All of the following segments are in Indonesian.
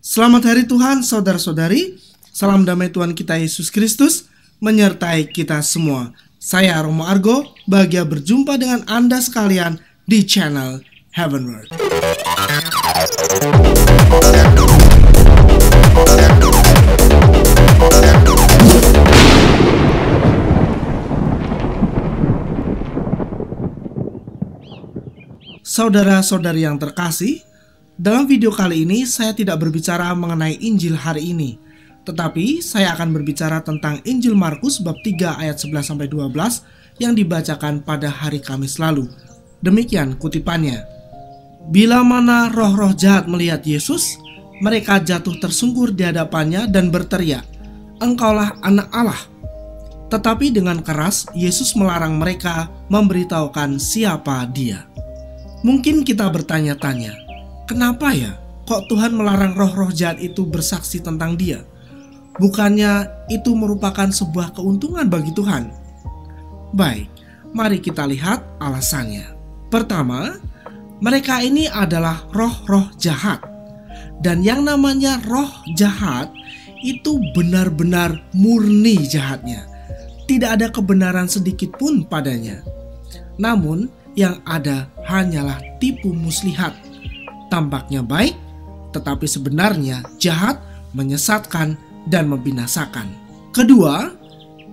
Selamat hari Tuhan, saudara-saudari. Salam damai Tuhan kita Yesus Kristus menyertai kita semua. Saya Romo Argo, bahagia berjumpa dengan Anda sekalian di channel Heavenward. Saudara-saudari yang terkasih, dalam video kali ini saya tidak berbicara mengenai Injil hari ini, tetapi saya akan berbicara tentang Injil Markus bab 3 ayat 11-12 yang dibacakan pada hari Kamis lalu. Demikian kutipannya. Bila mana roh-roh jahat melihat Yesus, mereka jatuh tersungkur di hadapannya dan berteriak, "Engkaulah anak Allah." Tetapi dengan keras Yesus melarang mereka memberitahukan siapa Dia. Mungkin kita bertanya-tanya, kenapa ya kok Tuhan melarang roh-roh jahat itu bersaksi tentang Dia? Bukannya itu merupakan sebuah keuntungan bagi Tuhan? Baik, mari kita lihat alasannya. Pertama, mereka ini adalah roh-roh jahat. Dan yang namanya roh jahat itu benar-benar murni jahatnya. Tidak ada kebenaran sedikit pun padanya. Namun, yang ada hanyalah tipu muslihat. Tampaknya baik, tetapi sebenarnya jahat, menyesatkan, dan membinasakan. Kedua,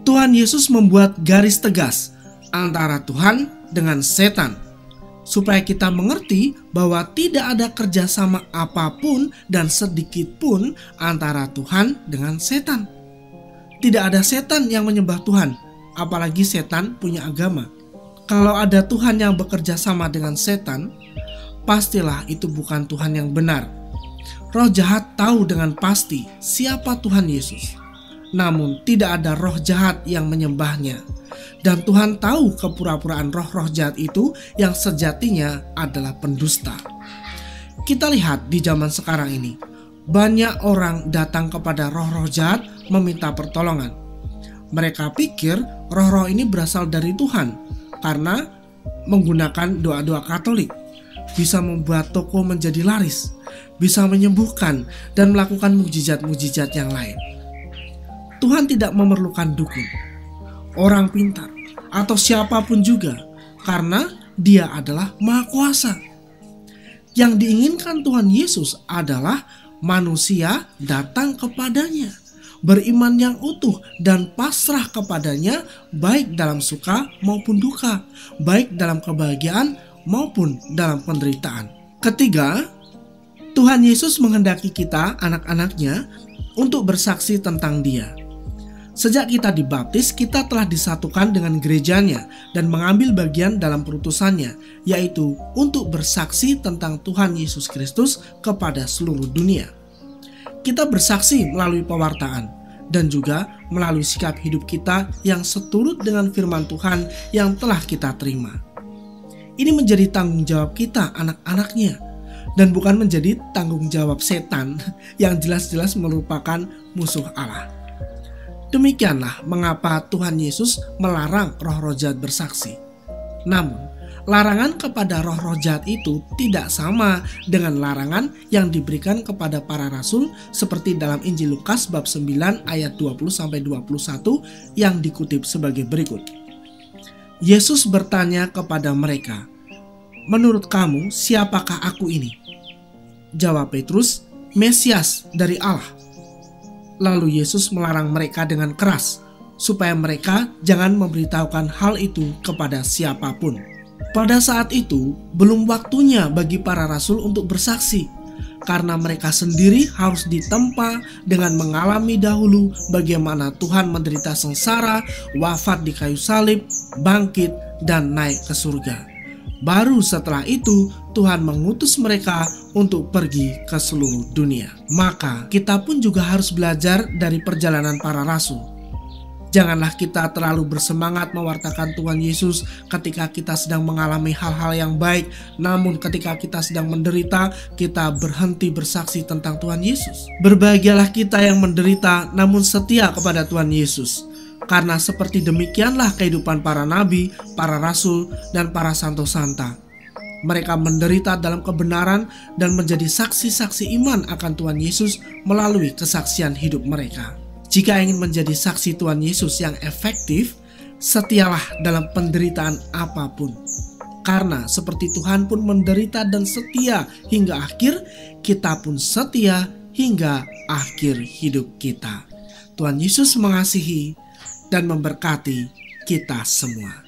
Tuhan Yesus membuat garis tegas antara Tuhan dengan setan, supaya kita mengerti bahwa tidak ada kerjasama apapun dan sedikit pun antara Tuhan dengan setan. Tidak ada setan yang menyembah Tuhan, apalagi setan punya agama. Kalau ada Tuhan yang bekerja sama dengan setan, pastilah itu bukan Tuhan yang benar. Roh jahat tahu dengan pasti siapa Tuhan Yesus. Namun tidak ada roh jahat yang menyembahnya. Dan Tuhan tahu kepura-puraan roh-roh jahat itu yang sejatinya adalah pendusta. Kita lihat di zaman sekarang ini, banyak orang datang kepada roh-roh jahat meminta pertolongan. Mereka pikir roh-roh ini berasal dari Tuhan, karena menggunakan doa-doa Katolik bisa membuat toko menjadi laris, bisa menyembuhkan dan melakukan mukjizat-mukjizat yang lain. Tuhan tidak memerlukan dukun, orang pintar, atau siapapun juga, karena Dia adalah Maha Kuasa. Yang diinginkan Tuhan Yesus adalah manusia datang kepadanya, beriman yang utuh dan pasrah kepadanya, baik dalam suka maupun duka, baik dalam kebahagiaan maupun dalam penderitaan. Ketiga, Tuhan Yesus menghendaki kita, anak-anaknya, untuk bersaksi tentang Dia. Sejak kita dibaptis, kita telah disatukan dengan gerejanya dan mengambil bagian dalam perutusannya, yaitu untuk bersaksi tentang Tuhan Yesus Kristus kepada seluruh dunia. Kita bersaksi melalui pewartaan dan juga melalui sikap hidup kita yang seturut dengan firman Tuhan yang telah kita terima. Ini menjadi tanggung jawab kita, anak-anaknya, dan bukan menjadi tanggung jawab setan yang jelas-jelas merupakan musuh Allah. Demikianlah mengapa Tuhan Yesus melarang roh-roh jahat bersaksi. Namun, larangan kepada roh-roh jahat itu tidak sama dengan larangan yang diberikan kepada para rasul seperti dalam Injil Lukas bab 9 ayat 20-21 yang dikutip sebagai berikut. Yesus bertanya kepada mereka, "Menurut kamu siapakah aku ini?" Jawab Petrus, "Mesias dari Allah." Lalu Yesus melarang mereka dengan keras supaya mereka jangan memberitahukan hal itu kepada siapapun. Pada saat itu, belum waktunya bagi para rasul untuk bersaksi, karena mereka sendiri harus ditempa dengan mengalami dahulu bagaimana Tuhan menderita sengsara, wafat di kayu salib, bangkit, dan naik ke surga. Baru setelah itu, Tuhan mengutus mereka untuk pergi ke seluruh dunia. Maka kita pun juga harus belajar dari perjalanan para rasul. Janganlah kita terlalu bersemangat mewartakan Tuhan Yesus ketika kita sedang mengalami hal-hal yang baik. Namun ketika kita sedang menderita, kita berhenti bersaksi tentang Tuhan Yesus. Berbahagialah kita yang menderita namun setia kepada Tuhan Yesus. Karena seperti demikianlah kehidupan para nabi, para rasul, dan para santo santa. Mereka menderita dalam kebenaran dan menjadi saksi-saksi iman akan Tuhan Yesus melalui kesaksian hidup mereka. Jika ingin menjadi saksi Tuhan Yesus yang efektif, setialah dalam penderitaan apapun. Karena seperti Tuhan pun menderita dan setia hingga akhir, kita pun setia hingga akhir hidup kita. Tuhan Yesus mengasihi dan memberkati kita semua.